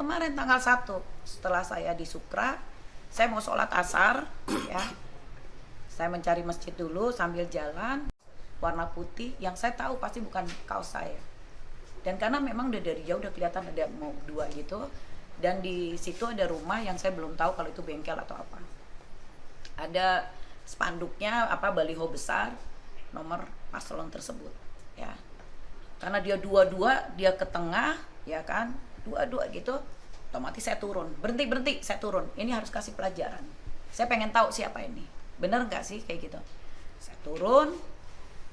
kemarin tanggal 1 setelah saya di Sukra, saya mau sholat asar ya, saya mencari masjid dulu sambil jalan, warna putih yang saya tahu pasti bukan kaos saya. Dan karena memang dari jauh udah kelihatan ada mau 2 gitu, dan di situ ada rumah yang saya belum tahu kalau itu bengkel atau apa. Ada spanduknya apa, baliho besar nomor paslon tersebut ya. Karena dia dua-dua, dia ke tengah ya kan, dua-dua gitu, otomatis saya turun, berhenti, saya turun, ini harus kasih pelajaran, saya pengen tahu siapa ini, bener nggak sih kayak gitu. Saya turun,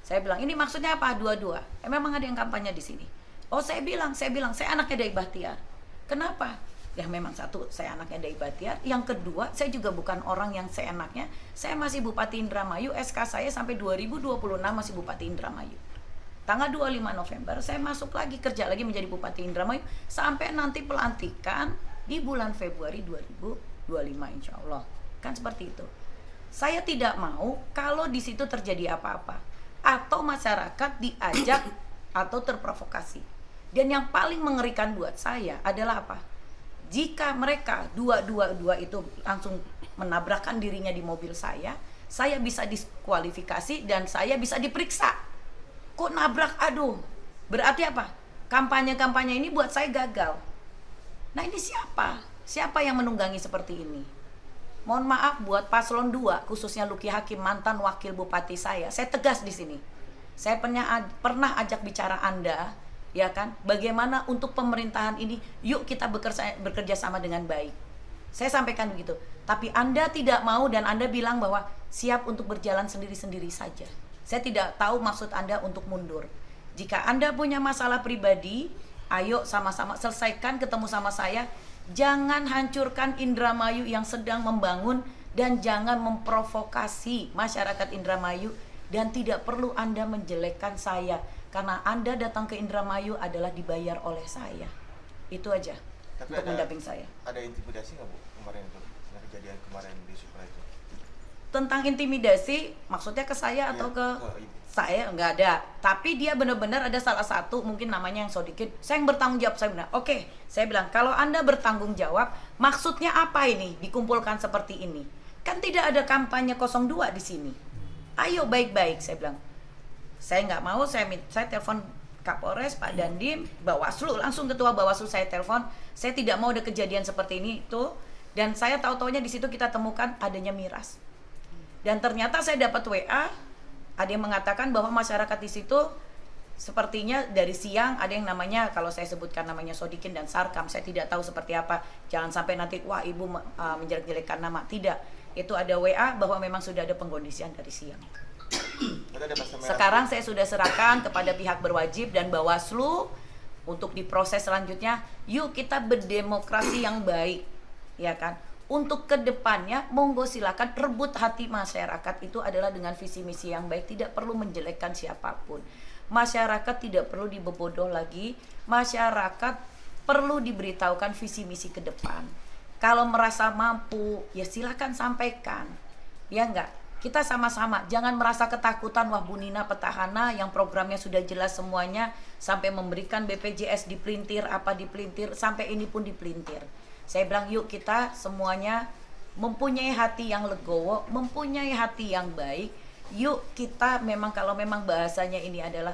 saya bilang ini maksudnya apa dua-dua, memang ada yang kampanye di sini. Oh saya bilang saya anaknya Dai Bahtiar. Kenapa? Ya memang satu, saya anaknya Dai Bahtiar, yang kedua saya juga bukan orang yang seenaknya, saya masih Bupati Indramayu, SK saya sampai 2026 masih Bupati Indramayu. Tanggal 25 November saya masuk lagi, kerja lagi menjadi Bupati Indramayu sampai nanti pelantikan di bulan Februari 2025 insya Allah. Kan seperti itu. Saya tidak mau kalau di situ terjadi apa-apa atau masyarakat diajak atau terprovokasi. Dan yang paling mengerikan buat saya adalah apa? Jika mereka dua itu langsung menabrakkan dirinya di mobil saya bisa diskualifikasi dan saya bisa diperiksa. Kok nabrak? Aduh, berarti apa? Kampanye-kampanye ini buat saya gagal. Nah ini siapa? Siapa yang menunggangi seperti ini? Mohon maaf buat paslon 2, khususnya Luki Hakim, mantan wakil bupati saya tegas di sini. Saya pernah ajak bicara Anda, ya kan? Bagaimana untuk pemerintahan ini? Yuk kita bekerja sama dengan baik. Saya sampaikan begitu. Tapi Anda tidak mau dan Anda bilang bahwa siap untuk berjalan sendiri-sendiri saja. Saya tidak tahu maksud Anda untuk mundur. Jika Anda punya masalah pribadi, ayo sama-sama selesaikan, ketemu sama saya. Jangan hancurkan Indramayu yang sedang membangun dan jangan memprovokasi masyarakat Indramayu, dan tidak perlu Anda menjelekkan saya karena Anda datang ke Indramayu adalah dibayar oleh saya. Itu aja. Tapi untuk mendamping saya. Ada intimidasi nggak Bu kemarin itu, kejadian kemarin di Sukra itu? Tentang intimidasi maksudnya ke saya atau ke saya? Nggak ada, tapi dia benar-benar ada salah satu mungkin namanya yang Sodikin, saya yang bertanggung jawab. Saya bilang oke, saya bilang kalau Anda bertanggung jawab maksudnya apa ini dikumpulkan seperti ini, kan tidak ada kampanye 02 di sini, ayo baik-baik. Saya bilang saya nggak mau, saya telepon Kapolres, Pak Dandim, Bawaslu, langsung ketua Bawaslu saya telepon, saya tidak mau ada kejadian seperti ini tuh. Dan saya tahu-taunya di situ kita temukan adanya miras. Dan ternyata saya dapat WA, ada yang mengatakan bahwa masyarakat di situ sepertinya dari siang ada yang namanya, kalau saya sebutkan namanya Sodikin dan Sarkam, saya tidak tahu seperti apa. Jangan sampai nanti wah ibu menjelek-jelekkan nama. Tidak, itu ada WA bahwa memang sudah ada pengkondisian dari siang. Sekarang saya sudah serahkan kepada pihak berwajib dan Bawaslu untuk diproses selanjutnya. Yuk kita berdemokrasi yang baik, ya kan? Untuk kedepannya monggo silakan rebut hati masyarakat, itu adalah dengan visi misi yang baik, tidak perlu menjelekkan siapapun. Masyarakat tidak perlu dibebodoh lagi, masyarakat perlu diberitahukan visi misi ke depan. Kalau merasa mampu ya silakan sampaikan, ya enggak, kita sama-sama jangan merasa ketakutan. Wah Bu Nina petahana yang programnya sudah jelas semuanya, sampai memberikan BPJS dipelintir, apa dipelintir, sampai ini pun dipelintir. Saya bilang yuk kita semuanya mempunyai hati yang legowo, mempunyai hati yang baik. Yuk kita memang kalau memang bahasanya ini adalah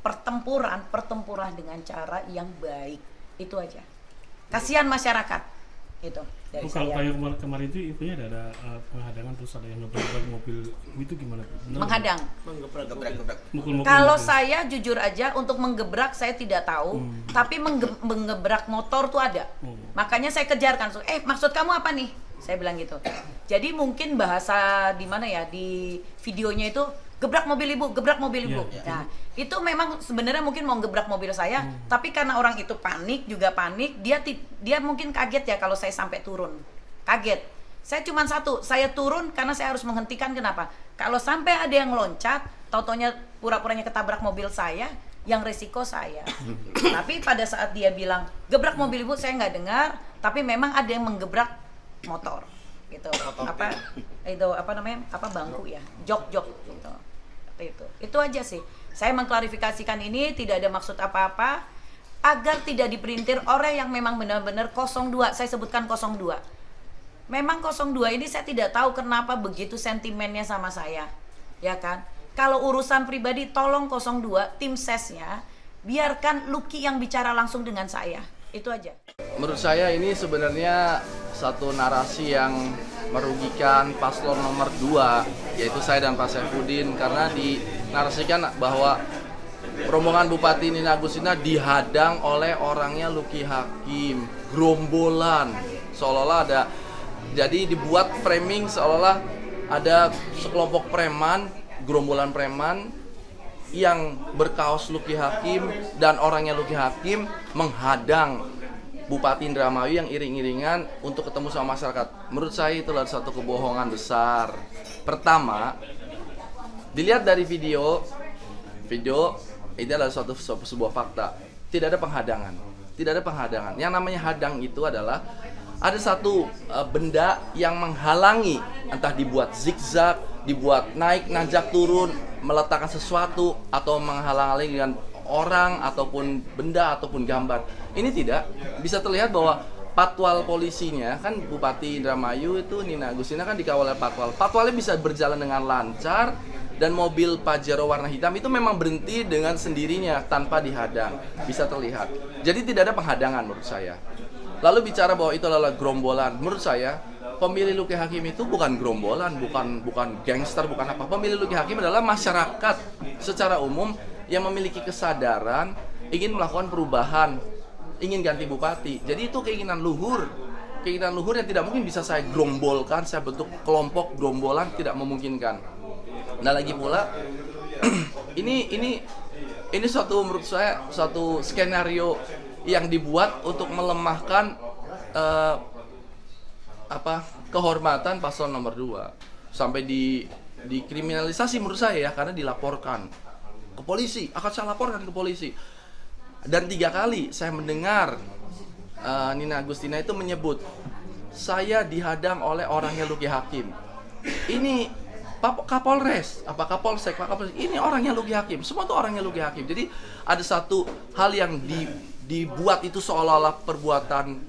pertempuran dengan cara yang baik. Itu aja. Kasihan masyarakat. Itu dari kalau saya. kayak kemarin itu ibunya ada penghadangan, terus ada yang ngebrak mobil itu gimana? Benar Menghadang. Gebrak. Kalau saya jujur aja untuk menggebrak saya tidak tahu, tapi menggebrak motor tuh ada. Makanya saya kejarkan, maksud kamu apa nih? Saya bilang gitu. Jadi mungkin bahasa di mana ya, di videonya itu gebrak mobil ibu. Nah, itu memang sebenarnya mungkin mau gebrak mobil saya, tapi karena orang itu panik, dia mungkin kaget ya kalau saya sampai turun. Kaget. Saya cuma satu, saya turun karena saya harus menghentikan. Kenapa? Kalau sampai ada yang loncat, tau-taunya pura-puranya ketabrak mobil saya, yang resiko saya. Tapi pada saat dia bilang gebrak mobil ibu, saya nggak dengar, tapi memang ada yang menggebrak motor gitu. Bangku ya, jok gitu. Itu aja sih. Saya mengklarifikasikan ini tidak ada maksud apa-apa. agar tidak diperintir orang yang memang benar-benar 02. Saya sebutkan 02. Memang 02 ini saya tidak tahu kenapa begitu sentimennya sama saya, ya kan? Kalau urusan pribadi tolong 02 tim sesnya biarkan Lucky yang bicara langsung dengan saya. Itu aja. Menurut saya ini sebenarnya satu narasi yang merugikan paslon nomor 2, yaitu saya dan Pak Saifuddin, karena dinarasikan bahwa rombongan Bupati Nina Agustina dihadang oleh orangnya Lucky Hakim, gerombolan, seolah-olah ada, jadi dibuat framing seolah-olah ada sekelompok preman, gerombolan preman yang berkaos Lucky Hakim dan orangnya Lucky Hakim menghadang Bupati Indramayu yang iring-iringan untuk ketemu sama masyarakat. Menurut saya itu adalah satu kebohongan besar. Pertama, dilihat dari video ini adalah sebuah fakta. Tidak ada penghadangan. Tidak ada penghadangan. Yang namanya hadang itu adalah ada satu benda yang menghalangi, entah dibuat zigzag, dibuat naik, nanjak, turun, meletakkan sesuatu, atau menghalang-halangi dengan orang, ataupun benda, ataupun gambar. Ini tidak. Bisa terlihat bahwa patwal polisinya, kan Bupati Indramayu itu Nina Agustina kan dikawal oleh patwal. Patwalnya bisa berjalan dengan lancar, dan mobil Pajero warna hitam itu memang berhenti dengan sendirinya tanpa dihadang. Bisa terlihat. Jadi tidak ada penghadangan menurut saya. Lalu bicara bahwa itu adalah gerombolan, menurut saya pemilih Lucky Hakim itu bukan gerombolan, bukan gangster, bukan apa. Pemilih Lucky Hakim adalah masyarakat secara umum yang memiliki kesadaran ingin melakukan perubahan, ingin ganti bupati. Jadi itu keinginan luhur yang tidak mungkin bisa saya gerombolkan, saya bentuk kelompok gerombolan, tidak memungkinkan. Nah lagi pula ini suatu, menurut saya suatu skenario yang dibuat untuk melemahkan kehormatan paslon nomor 2 sampai dikriminalisasi menurut saya ya, karena dilaporkan ke polisi, akan saya laporkan ke polisi. Dan 3 kali saya mendengar Nina Agustina itu menyebut saya dihadang oleh orangnya Lucky Hakim. Ini Kapolres, Kapolsek, ini orangnya Lucky Hakim. Semua itu orangnya Lucky Hakim. Jadi ada satu hal yang dibuat itu seolah-olah perbuatan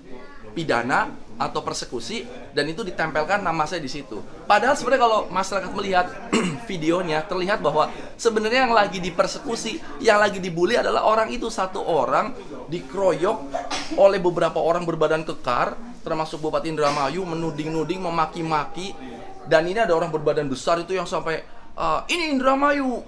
pidana atau persekusi, dan itu ditempelkan nama saya di situ. Padahal sebenarnya kalau masyarakat melihat videonya, terlihat bahwa sebenarnya yang lagi dipersekusi, yang lagi dibully adalah orang itu, satu orang dikeroyok oleh beberapa orang berbadan kekar, termasuk Bupati Indramayu, menuding-nuding, memaki-maki, dan ini ada orang berbadan besar itu yang sampai ini Indramayu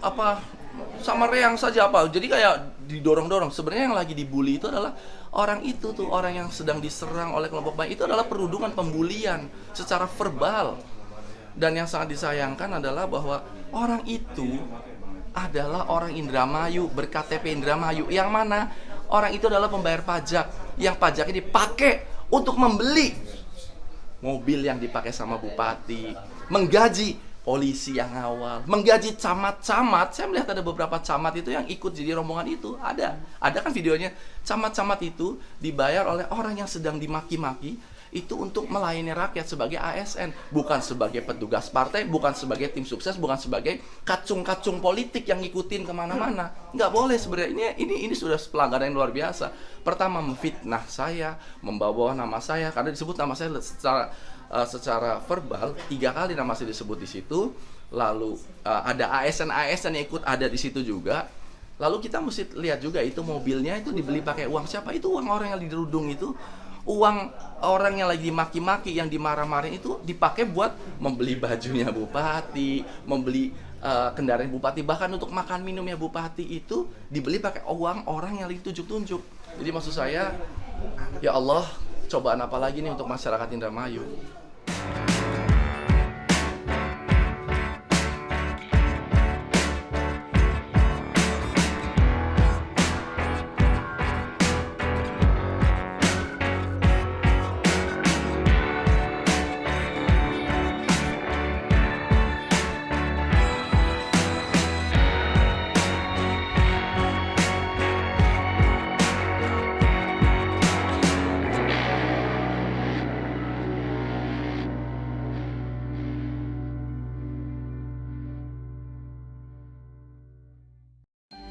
sama reang saja jadi kayak didorong-dorong. Sebenarnya yang lagi dibully itu adalah orang itu tuh, orang yang sedang diserang oleh kelompok baik. Itu adalah perundungan, pembulian secara verbal. Dan yang sangat disayangkan adalah bahwa orang itu adalah orang Indramayu, berKTP Indramayu, yang mana orang itu adalah pembayar pajak, yang pajaknya dipakai untuk membeli mobil yang dipakai sama bupati, menggaji polisi yang awal, menggaji camat-camat. Saya melihat ada beberapa camat itu yang ikut jadi rombongan itu. Ada kan videonya. Camat-camat itu dibayar oleh orang yang sedang dimaki-maki itu untuk melayani rakyat sebagai ASN, bukan sebagai petugas partai, bukan sebagai tim sukses, bukan sebagai kacung-kacung politik yang ngikutin kemana-mana. Nggak boleh sebenarnya. Ini sudah pelanggaran yang luar biasa. Pertama, memfitnah saya, membawa nama saya, karena disebut nama saya secara verbal 3 kali nama saya disebut di situ. Lalu ada ASN yang ikut ada di situ juga. Lalu kita mesti lihat juga itu mobilnya itu dibeli pakai uang siapa? Itu uang orang yang dirudung itu. Uang orang yang lagi maki-maki, yang dimarah-marahin itu dipakai buat membeli bajunya bupati, membeli kendaraan bupati, bahkan untuk makan minumnya bupati itu dibeli pakai uang orang yang lagi tunjuk-tunjuk. Jadi maksud saya, ya Allah, cobaan apa lagi nih untuk masyarakat Indramayu?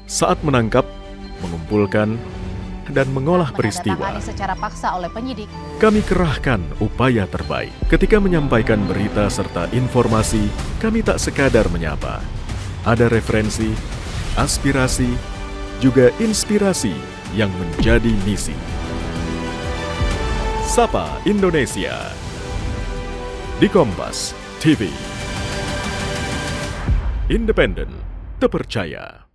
Saat menangkap, mengumpulkan, dan mengolah peristiwa. Menandatangani secara paksa oleh penyidik. Kami kerahkan upaya terbaik. Ketika menyampaikan berita serta informasi, kami tak sekadar menyapa. Ada referensi, aspirasi, juga inspirasi yang menjadi misi. Sapa Indonesia di Kompas TV. Independen, terpercaya.